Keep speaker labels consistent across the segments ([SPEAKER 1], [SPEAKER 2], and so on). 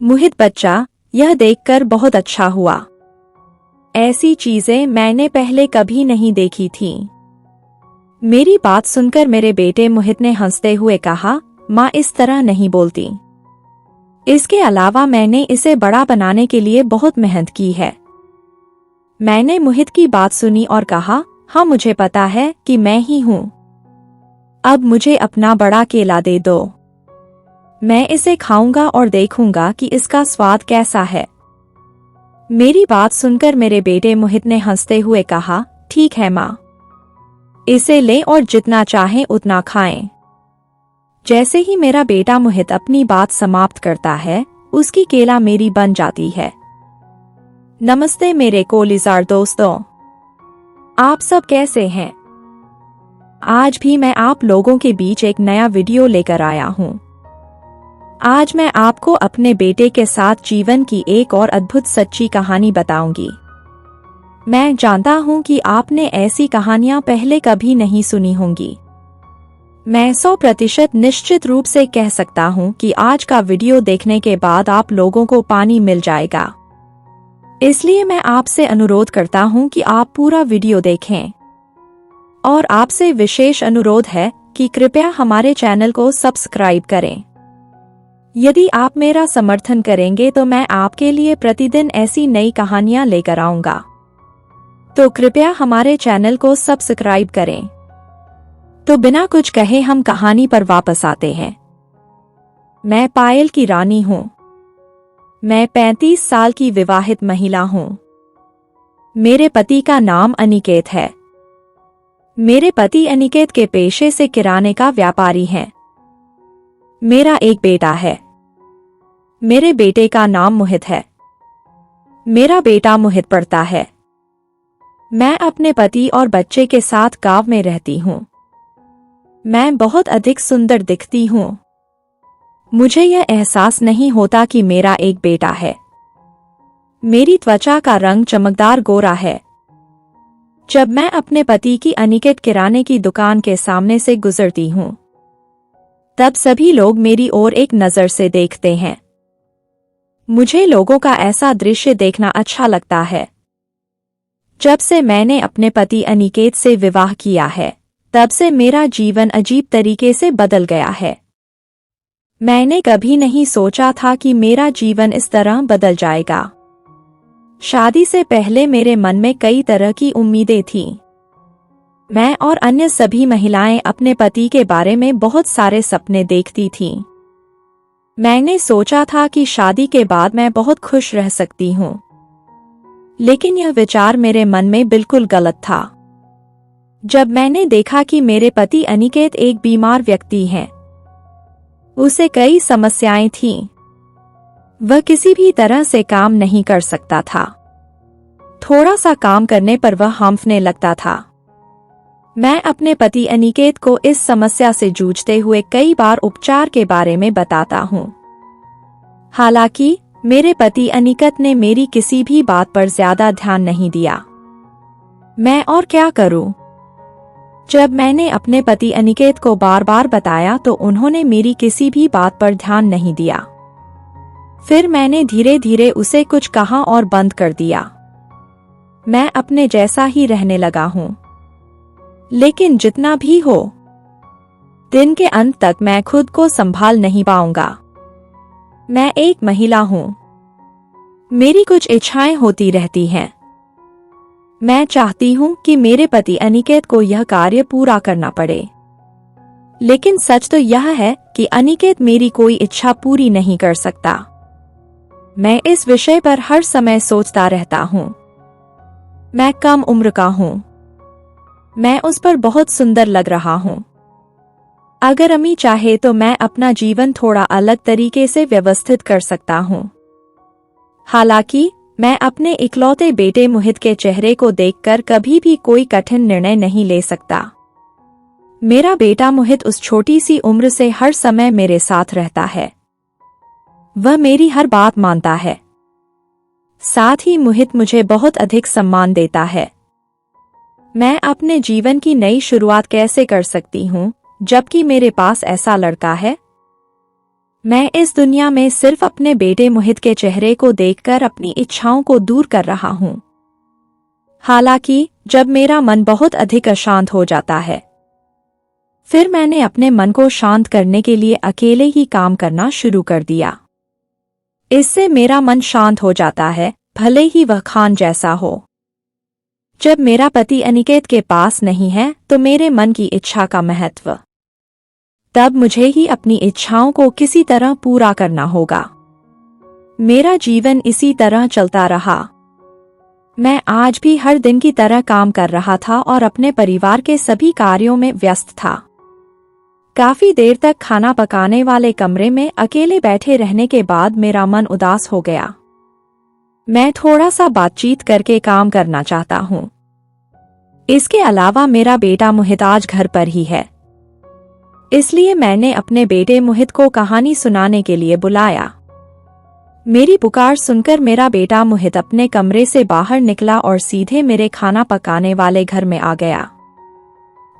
[SPEAKER 1] मोहित बच्चा, यह देखकर बहुत अच्छा हुआ। ऐसी चीजें मैंने पहले कभी नहीं देखी थीं। मेरी बात सुनकर मेरे बेटे मोहित ने हंसते हुए कहा, माँ इस तरह नहीं बोलती। इसके अलावा मैंने इसे बड़ा बनाने के लिए बहुत मेहनत की है। मैंने मोहित की बात सुनी और कहा, हाँ मुझे पता है कि मैं ही हूँ। अब मुझे अपना बड़ा केला दे दो। मैं इसे खाऊंगा और देखूंगा कि इसका स्वाद कैसा है। मेरी बात सुनकर मेरे बेटे मोहित ने हंसते हुए कहा, ठीक है माँ, इसे लें और जितना चाहें उतना खाएं। जैसे ही मेरा बेटा मोहित अपनी बात समाप्त करता है, उसकी केला मेरी बन जाती है। नमस्ते मेरे कोलिजार दोस्तों, आप सब कैसे हैं? आज भी मैं आप लोगों के बीच एक नया वीडियो लेकर आया हूं। आज मैं आपको अपने बेटे के साथ जीवन की एक और अद्भुत सच्ची कहानी बताऊंगी। मैं जानता हूं कि आपने ऐसी कहानियां पहले कभी नहीं सुनी होंगी। मैं 100% निश्चित रूप से कह सकता हूं कि आज का वीडियो देखने के बाद आप लोगों को पानी मिल जाएगा। इसलिए मैं आपसे अनुरोध करता हूं कि आप पूरा वीडियो देखें। और आपसे विशेष अनुरोध है कि कृपया हमारे चैनल को सब्सक्राइब करें। यदि आप मेरा समर्थन करेंगे तो मैं आपके लिए प्रतिदिन ऐसी नई कहानियां लेकर आऊंगा। तो कृपया हमारे चैनल को सब्सक्राइब करें। तो बिना कुछ कहे हम कहानी पर वापस आते हैं। मैं पायल की रानी हूं। मैं 35 साल की विवाहित महिला हूं। मेरे पति का नाम अनिकेत है। मेरे पति अनिकेत के पेशे से किराने का व्यापारी हैं। मेरा एक बेटा है। मेरे बेटे का नाम मोहित है। मेरा बेटा मोहित पढ़ता है। मैं अपने पति और बच्चे के साथ गांव में रहती हूं। मैं बहुत अधिक सुंदर दिखती हूं। मुझे यह एहसास नहीं होता कि मेरा एक बेटा है। मेरी त्वचा का रंग चमकदार गोरा है। जब मैं अपने पति की अनिकेत किराने की दुकान के सामने से गुजरती हूं, तब सभी लोग मेरी ओर एक नजर से देखते हैं। मुझे लोगों का ऐसा दृश्य देखना अच्छा लगता है। जब से मैंने अपने पति अनिकेत से विवाह किया है, तब से मेरा जीवन अजीब तरीके से बदल गया है। मैंने कभी नहीं सोचा था कि मेरा जीवन इस तरह बदल जाएगा। शादी से पहले मेरे मन में कई तरह की उम्मीदें थीं। मैं और अन्य सभी महिलाएं अपने पति के बारे में बहुत सारे सपने देखती थीं। मैंने सोचा था कि शादी के बाद मैं बहुत खुश रह सकती हूं। लेकिन यह विचार मेरे मन में बिल्कुल गलत था। जब मैंने देखा कि मेरे पति अनिकेत एक बीमार व्यक्ति हैं, उसे कई समस्याएं थीं। वह किसी भी तरह से काम नहीं कर सकता था। थोड़ा सा काम करने पर वह हांफने लगता था। मैं अपने पति अनिकेत को इस समस्या से जूझते हुए कई बार उपचार के बारे में बताता हूँ। हालांकि मेरे पति अनिकेत ने मेरी किसी भी बात पर ज्यादा ध्यान नहीं दिया। मैं और क्या करूं? जब मैंने अपने पति अनिकेत को बार बार बताया तो उन्होंने मेरी किसी भी बात पर ध्यान नहीं दिया। फिर मैंने धीरे धीरे उसे कुछ कहा और बंद कर दिया। मैं अपने जैसा ही रहने लगा हूं। लेकिन जितना भी हो, दिन के अंत तक मैं खुद को संभाल नहीं पाऊंगा। मैं एक महिला हूं। मेरी कुछ इच्छाएं होती रहती हैं। मैं चाहती हूं कि मेरे पति अनिकेत को यह कार्य पूरा करना पड़े। लेकिन सच तो यह है कि अनिकेत मेरी कोई इच्छा पूरी नहीं कर सकता। मैं इस विषय पर हर समय सोचता रहता हूं। मैं कम उम्र का हूं। मैं उस पर बहुत सुंदर लग रहा हूं। अगर अम्मी चाहे तो मैं अपना जीवन थोड़ा अलग तरीके से व्यवस्थित कर सकता हूं। हालांकि मैं अपने इकलौते बेटे मोहित के चेहरे को देखकर कभी भी कोई कठिन निर्णय नहीं ले सकता। मेरा बेटा मोहित उस छोटी सी उम्र से हर समय मेरे साथ रहता है। वह मेरी हर बात मानता है। साथ ही मोहित मुझे बहुत अधिक सम्मान देता है। मैं अपने जीवन की नई शुरुआत कैसे कर सकती हूँ जबकि मेरे पास ऐसा लड़का है? मैं इस दुनिया में सिर्फ अपने बेटे मोहित के चेहरे को देखकर अपनी इच्छाओं को दूर कर रहा हूँ। हालांकि जब मेरा मन बहुत अधिक अशांत हो जाता है, फिर मैंने अपने मन को शांत करने के लिए अकेले ही काम करना शुरू कर दिया। इससे मेरा मन शांत हो जाता है, भले ही वह खान जैसा हो। जब मेरा पति अनिकेत के पास नहीं है तो मेरे मन की इच्छा का महत्व, तब मुझे ही अपनी इच्छाओं को किसी तरह पूरा करना होगा। मेरा जीवन इसी तरह चलता रहा। मैं आज भी हर दिन की तरह काम कर रहा था और अपने परिवार के सभी कार्यों में व्यस्त था। काफी देर तक खाना पकाने वाले कमरे में अकेले बैठे रहने के बाद मेरा मन उदास हो गया। मैं थोड़ा सा बातचीत करके काम करना चाहता हूँ। इसके अलावा मेरा बेटा मोहित आज घर पर ही है, इसलिए मैंने अपने बेटे मोहित को कहानी सुनाने के लिए बुलाया। मेरी पुकार सुनकर मेरा बेटा मोहित अपने कमरे से बाहर निकला और सीधे मेरे खाना पकाने वाले घर में आ गया।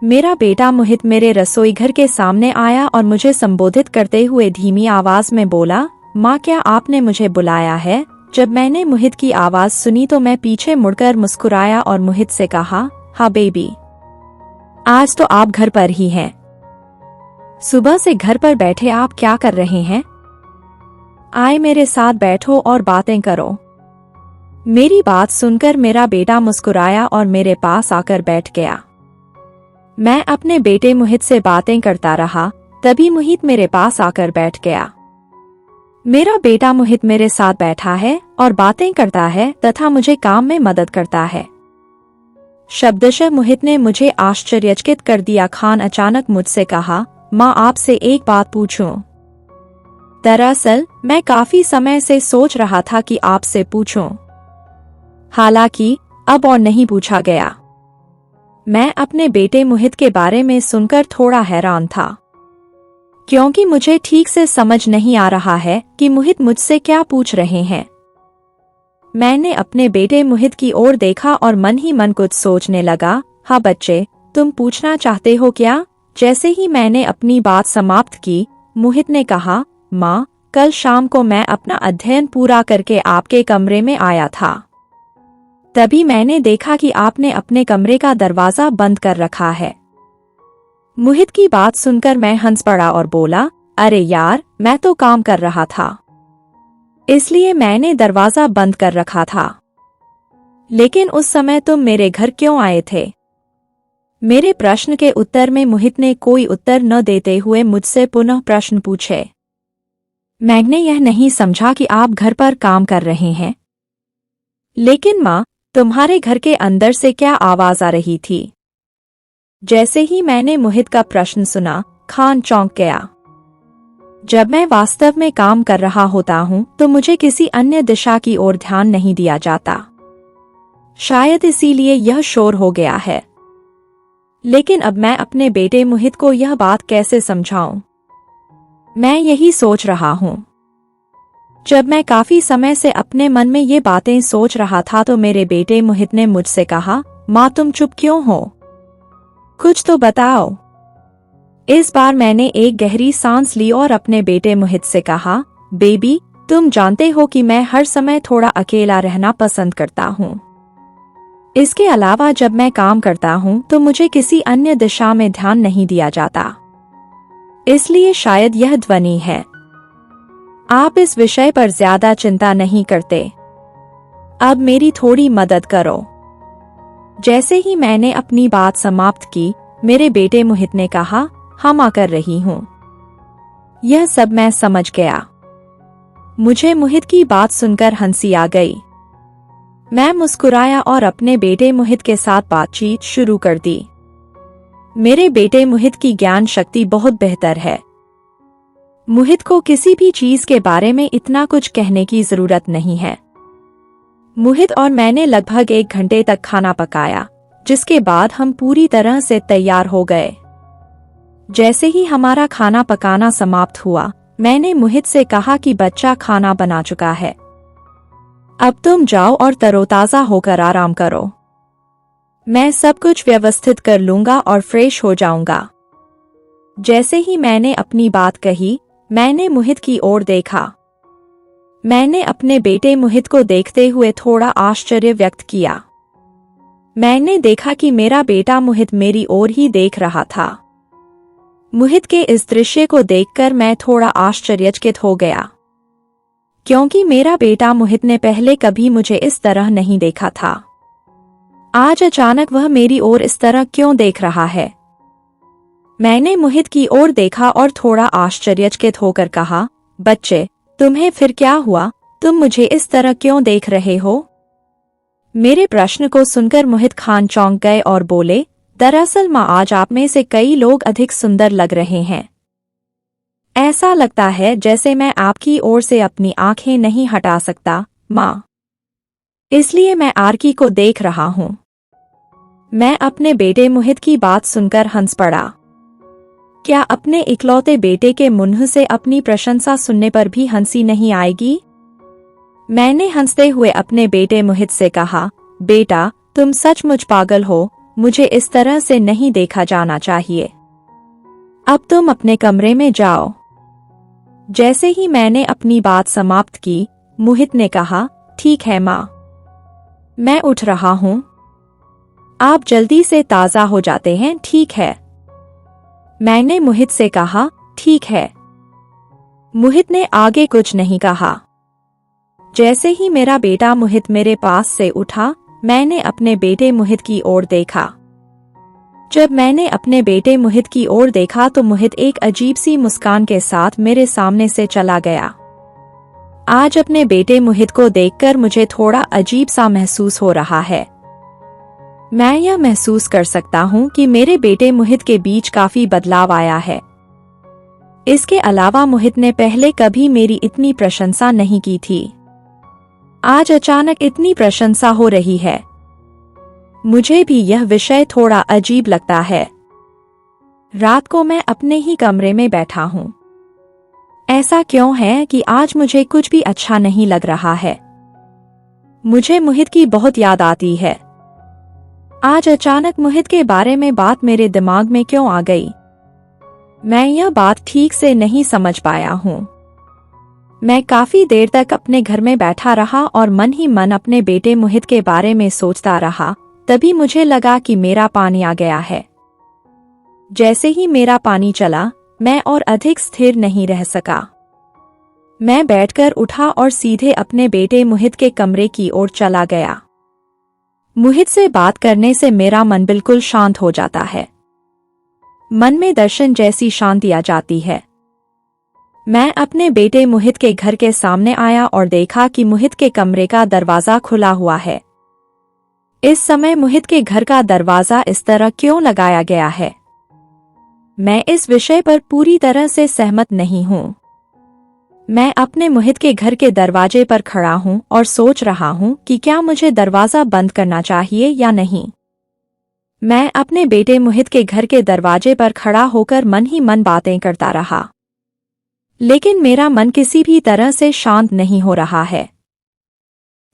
[SPEAKER 1] मेरा बेटा मोहित मेरे रसोई घर के सामने आया और मुझे संबोधित करते हुए धीमी आवाज में बोला, माँ क्या आपने मुझे बुलाया है? जब मैंने मोहित की आवाज सुनी तो मैं पीछे मुड़कर मुस्कुराया और मोहित से कहा, हाँ बेबी, आज तो आप घर पर ही हैं। सुबह से घर पर बैठे आप क्या कर रहे हैं? आए मेरे साथ बैठो और बातें करो। मेरी बात सुनकर मेरा बेटा मुस्कुराया और मेरे पास आकर बैठ गया। मैं अपने बेटे मोहित से बातें करता रहा, तभी मोहित मेरे पास आकर बैठ गया। मेरा बेटा मोहित मेरे साथ बैठा है और बातें करता है तथा मुझे काम में मदद करता है। शब्दशः मोहित ने मुझे आश्चर्यचकित कर दिया। खान अचानक मुझसे कहा, माँ आपसे एक बात पूछूं? दरअसल मैं काफी समय से सोच रहा था कि आपसे पूछूं। हालांकि अब और नहीं पूछा गया। मैं अपने बेटे मोहित के बारे में सुनकर थोड़ा हैरान था, क्योंकि मुझे ठीक से समझ नहीं आ रहा है कि मोहित मुझसे क्या पूछ रहे हैं। मैंने अपने बेटे मोहित की ओर देखा और मन ही मन कुछ सोचने लगा। हाँ बच्चे, तुम पूछना चाहते हो क्या? जैसे ही मैंने अपनी बात समाप्त की, मोहित ने कहा, माँ कल शाम को मैं अपना अध्ययन पूरा करके आपके कमरे में आया था। तभी मैंने देखा कि आपने अपने कमरे का दरवाजा बंद कर रखा है। मोहित की बात सुनकर मैं हंस पड़ा और बोला, अरे यार, मैं तो काम कर रहा था, इसलिए मैंने दरवाजा बंद कर रखा था। लेकिन उस समय तुम मेरे घर क्यों आए थे? मेरे प्रश्न के उत्तर में मोहित ने कोई उत्तर न देते हुए मुझसे पुनः प्रश्न पूछे। मैंने यह नहीं समझा कि आप घर पर काम कर रहे हैं। लेकिन माँ, तुम्हारे घर के अंदर से क्या आवाज आ रही थी? जैसे ही मैंने मोहित का प्रश्न सुना, खान चौंक गया। जब मैं वास्तव में काम कर रहा होता हूँ तो मुझे किसी अन्य दिशा की ओर ध्यान नहीं दिया जाता। शायद इसीलिए यह शोर हो गया है। लेकिन अब मैं अपने बेटे मोहित को यह बात कैसे समझाऊं? मैं यही सोच रहा हूँ। जब मैं काफी समय से अपने मन में ये बातें सोच रहा था तो मेरे बेटे मोहित ने मुझसे कहा, माँ तुम चुप क्यों हो? कुछ तो बताओ। इस बार मैंने एक गहरी सांस ली और अपने बेटे मोहित से कहा, बेबी, तुम जानते हो कि मैं हर समय थोड़ा अकेला रहना पसंद करता हूँ। इसके अलावा जब मैं काम करता हूँ तो मुझे किसी अन्य दिशा में ध्यान नहीं दिया जाता। इसलिए शायद यह ध्वनि है। आप इस विषय पर ज्यादा चिंता नहीं करते। अब मेरी थोड़ी मदद करो। जैसे ही मैंने अपनी बात समाप्त की, मेरे बेटे मोहित ने कहा, हाँ माँ कर रही हूँ। यह सब मैं समझ गया। मुझे मोहित की बात सुनकर हंसी आ गई। मैं मुस्कुराया और अपने बेटे मोहित के साथ बातचीत शुरू कर दी। मेरे बेटे मोहित की ज्ञान शक्ति बहुत बेहतर है। मोहित को किसी भी चीज के बारे में इतना कुछ कहने की जरूरत नहीं है। मोहित और मैंने लगभग 1 घंटे तक खाना पकाया, जिसके बाद हम पूरी तरह से तैयार हो गए। जैसे ही हमारा खाना पकाना समाप्त हुआ, मैंने मोहित से कहा कि बच्चा खाना बना चुका है। अब तुम जाओ और तरोताजा होकर आराम करो। मैं सब कुछ व्यवस्थित कर लूंगा और फ्रेश हो जाऊंगा। जैसे ही मैंने अपनी बात कही, मैंने मोहित की ओर देखा। मैंने अपने बेटे मोहित को देखते हुए थोड़ा आश्चर्य व्यक्त किया। मैंने देखा कि मेरा बेटा मोहित मेरी ओर ही देख रहा था। मोहित के इस दृश्य को देखकर मैं थोड़ा आश्चर्यचकित हो गया, क्योंकि मेरा बेटा मोहित ने पहले कभी मुझे इस तरह नहीं देखा था। आज अचानक वह मेरी ओर इस तरह क्यों देख रहा है? मैंने मोहित की ओर देखा और थोड़ा आश्चर्यचकित होकर कहा, बच्चे, तुम्हें फिर क्या हुआ? तुम मुझे इस तरह क्यों देख रहे हो? मेरे प्रश्न को सुनकर मोहित खान चौंक गए और बोले, दरअसल माँ, आज आप में से कई लोग अधिक सुंदर लग रहे हैं। ऐसा लगता है जैसे मैं आपकी ओर से अपनी आंखें नहीं हटा सकता, माँ। इसलिए मैं आरकी को देख रहा हूँ। मैं अपने बेटे मोहित की बात सुनकर हंस पड़ा। क्या अपने इकलौते बेटे के मुंह से अपनी प्रशंसा सुनने पर भी हंसी नहीं आएगी? मैंने हंसते हुए अपने बेटे मोहित से कहा, बेटा, तुम सचमुच पागल हो, मुझे इस तरह से नहीं देखा जाना चाहिए। अब तुम अपने कमरे में जाओ। जैसे ही मैंने अपनी बात समाप्त की, मोहित ने कहा, ठीक है माँ, मैं उठ रहा हूँ। आप जल्दी से ताज़ा हो जाते हैं, ठीक है? मैंने मोहित से कहा, ठीक है। मोहित ने आगे कुछ नहीं कहा। जैसे ही मेरा बेटा मोहित मेरे पास से उठा, मैंने अपने बेटे मोहित की ओर देखा। जब मैंने अपने बेटे मोहित की ओर देखा तो मोहित एक अजीब सी मुस्कान के साथ मेरे सामने से चला गया। आज अपने बेटे मोहित को देखकर मुझे थोड़ा अजीब सा महसूस हो रहा है। मैं यह महसूस कर सकता हूँ कि मेरे बेटे मोहित के बीच काफी बदलाव आया है। इसके अलावा मोहित ने पहले कभी मेरी इतनी प्रशंसा नहीं की थी। आज अचानक इतनी प्रशंसा हो रही है। मुझे भी यह विषय थोड़ा अजीब लगता है। रात को मैं अपने ही कमरे में बैठा हूँ। ऐसा क्यों है कि आज मुझे कुछ भी अच्छा नहीं लग रहा है? मुझे मोहित की बहुत याद आती है। आज अचानक मोहित के बारे में बात मेरे दिमाग में क्यों आ गई? मैं यह बात ठीक से नहीं समझ पाया हूँ। मैं काफी देर तक अपने घर में बैठा रहा और मन ही मन अपने बेटे मोहित के बारे में सोचता रहा। तभी मुझे लगा कि मेरा पानी आ गया है। जैसे ही मेरा पानी चला, मैं और अधिक स्थिर नहीं रह सका। मैं बैठकर उठा और सीधे अपने बेटे मोहित के कमरे की ओर चला गया। मोहित से बात करने से मेरा मन बिल्कुल शांत हो जाता है। मन में दर्शन जैसी शांति आ जाती है। मैं अपने बेटे मोहित के घर के सामने आया और देखा कि मोहित के कमरे का दरवाजा खुला हुआ है। इस समय मोहित के घर का दरवाजा इस तरह क्यों लगाया गया है? मैं इस विषय पर पूरी तरह से सहमत नहीं हूँ। मैं अपने मोहित के घर के दरवाजे पर खड़ा हूँ और सोच रहा हूँ कि क्या मुझे दरवाजा बंद करना चाहिए या नहीं। मैं अपने बेटे मोहित के घर के दरवाजे पर खड़ा होकर मन ही मन बातें करता रहा, लेकिन मेरा मन किसी भी तरह से शांत नहीं हो रहा है।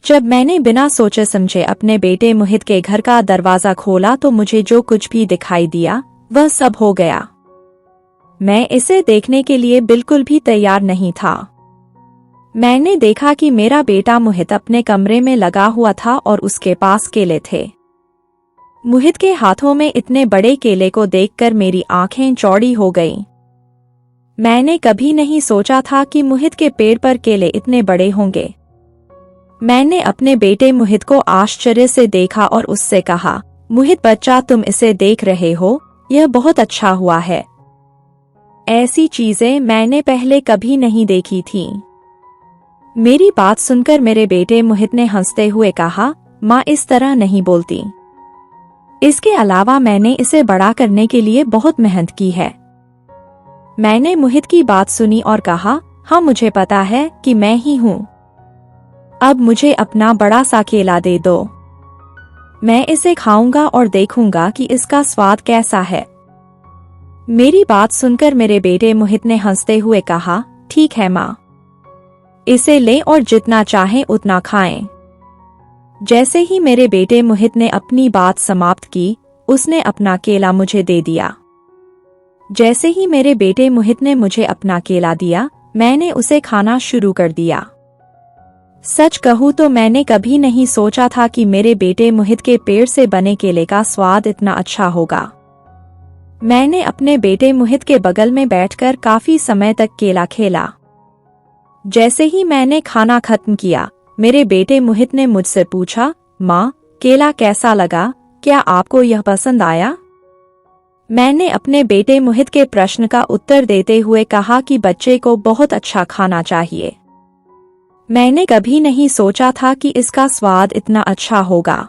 [SPEAKER 1] जब मैंने बिना सोचे समझे अपने बेटे मोहित के घर का दरवाजा खोला तो मुझे जो कुछ भी दिखाई दिया वह सब हो गया। मैं इसे देखने के लिए बिल्कुल भी तैयार नहीं था। मैंने देखा कि मेरा बेटा मोहित अपने कमरे में लगा हुआ था और उसके पास केले थे। मोहित के हाथों में इतने बड़े केले को देखकर मेरी आंखें चौड़ी हो गईं। मैंने कभी नहीं सोचा था कि मोहित के पेड़ पर केले इतने बड़े होंगे। मैंने अपने बेटे मोहित को आश्चर्य से देखा और उससे कहा, मोहित बच्चा, तुम इसे देख रहे हो, यह बहुत अच्छा हुआ है। ऐसी चीजें मैंने पहले कभी नहीं देखी थीं। मेरी बात सुनकर मेरे बेटे मोहित ने हंसते हुए कहा, माँ इस तरह नहीं बोलती। इसके अलावा मैंने इसे बड़ा करने के लिए बहुत मेहनत की है। मैंने मोहित की बात सुनी और कहा, हाँ मुझे पता है कि मैं ही हूँ। अब मुझे अपना बड़ा सा केला दे दो। मैं इसे खाऊंगा और देखूंगा कि इसका स्वाद कैसा है। मेरी बात सुनकर मेरे बेटे मोहित ने हंसते हुए कहा, ठीक है माँ, इसे लें और जितना चाहें उतना खाएं। जैसे ही मेरे बेटे मोहित ने अपनी बात समाप्त की, उसने अपना केला मुझे दे दिया। जैसे ही मेरे बेटे मोहित ने मुझे अपना केला दिया, मैंने उसे खाना शुरू कर दिया। सच कहूँ तो मैंने कभी नहीं सोचा था कि मेरे बेटे मोहित के पेड़ से बने केले का स्वाद इतना अच्छा होगा। मैंने अपने बेटे मोहित के बगल में बैठकर काफी समय तक केला खेला। जैसे ही मैंने खाना खत्म किया, मेरे बेटे मोहित ने मुझसे पूछा, माँ, केला कैसा लगा? क्या आपको यह पसंद आया? मैंने अपने बेटे मोहित के प्रश्न का उत्तर देते हुए कहा कि बच्चे को बहुत अच्छा खाना चाहिए। मैंने कभी नहीं सोचा था कि इसका स्वाद इतना अच्छा होगा।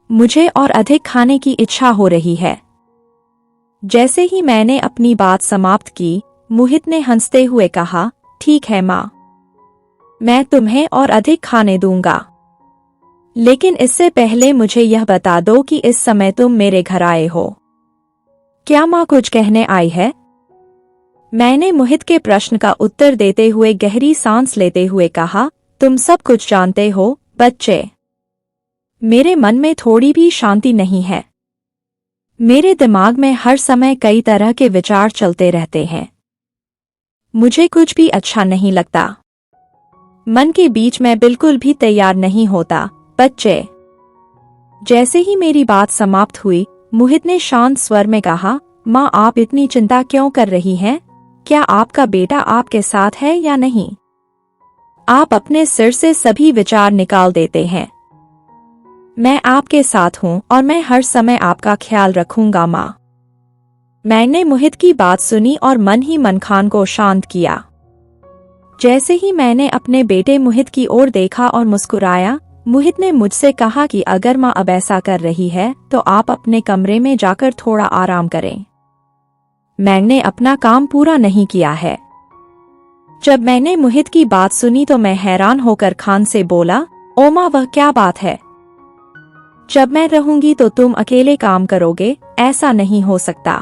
[SPEAKER 1] मुझे और अधिक खाने की इच्छा हो रही है। जैसे ही मैंने अपनी बात समाप्त की, मोहित ने हंसते हुए कहा, ठीक है माँ, मैं तुम्हें और अधिक खाने दूंगा। लेकिन इससे पहले मुझे यह बता दो कि इस समय तुम मेरे घर आए हो। क्या माँ कुछ कहने आई है? मैंने मोहित के प्रश्न का उत्तर देते हुए गहरी सांस लेते हुए कहा, तुम सब कुछ जानते हो बच्चे। मेरे मन में थोड़ी भी शांति नहीं है। मेरे दिमाग में हर समय कई तरह के विचार चलते रहते हैं। मुझे कुछ भी अच्छा नहीं लगता। मन के बीच में बिल्कुल भी तैयार नहीं होता बच्चे। जैसे ही मेरी बात समाप्त हुई, मोहित ने शांत स्वर में कहा, माँ, आप इतनी चिंता क्यों कर रही हैं? क्या आपका बेटा आपके साथ है या नहीं? आप अपने सिर से सभी विचार निकाल देते हैं। मैं आपके साथ हूँ और मैं हर समय आपका ख्याल रखूंगा माँ। मैंने मोहित की बात सुनी और मन ही मन खान को शांत किया। जैसे ही मैंने अपने बेटे मोहित की ओर देखा और मुस्कुराया, मोहित ने मुझसे कहा कि अगर माँ अब ऐसा कर रही है तो आप अपने कमरे में जाकर थोड़ा आराम करें। मैंने अपना काम पूरा नहीं किया है। जब मैंने मोहित की बात सुनी तो मैं हैरान होकर खान से बोला, ओ माँ, वह क्या बात है? जब मैं रहूंगी तो तुम अकेले काम करोगे? ऐसा नहीं हो सकता।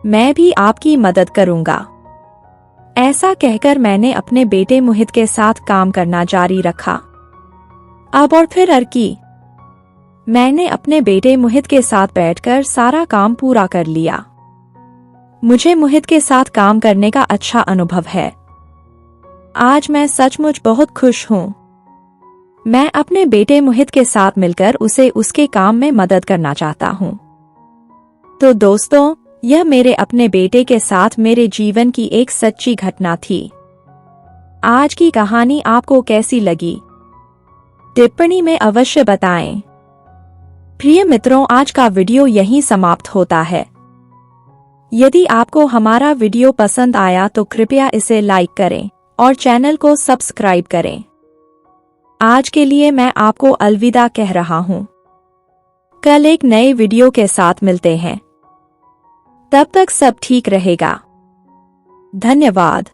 [SPEAKER 1] मैं भी आपकी मदद करूंगा। ऐसा कहकर मैंने अपने बेटे मोहित के साथ काम करना जारी रखा। अब और फिर अर्की। मैंने अपने बेटे मोहित के साथ बैठकर सारा काम पूरा कर लिया। मुझे मोहित के साथ काम करने का अच्छा अनुभव है। आज मैं सचमुच बहुत खुश हूँ। मैं अपने बेटे मोहित के साथ मिलकर उसे उसके काम में मदद करना चाहता हूँ। तो दोस्तों, यह मेरे अपने बेटे के साथ मेरे जीवन की एक सच्ची घटना थी। आज की कहानी आपको कैसी लगी? टिप्पणी में अवश्य बताएं। प्रिय मित्रों, आज का वीडियो यहीं समाप्त होता है। यदि आपको हमारा वीडियो पसंद आया तो कृपया इसे लाइक करें और चैनल को सब्सक्राइब करें। आज के लिए मैं आपको अलविदा कह रहा हूँ। कल एक नए वीडियो के साथ मिलते हैं। तब तक सब ठीक रहेगा। धन्यवाद।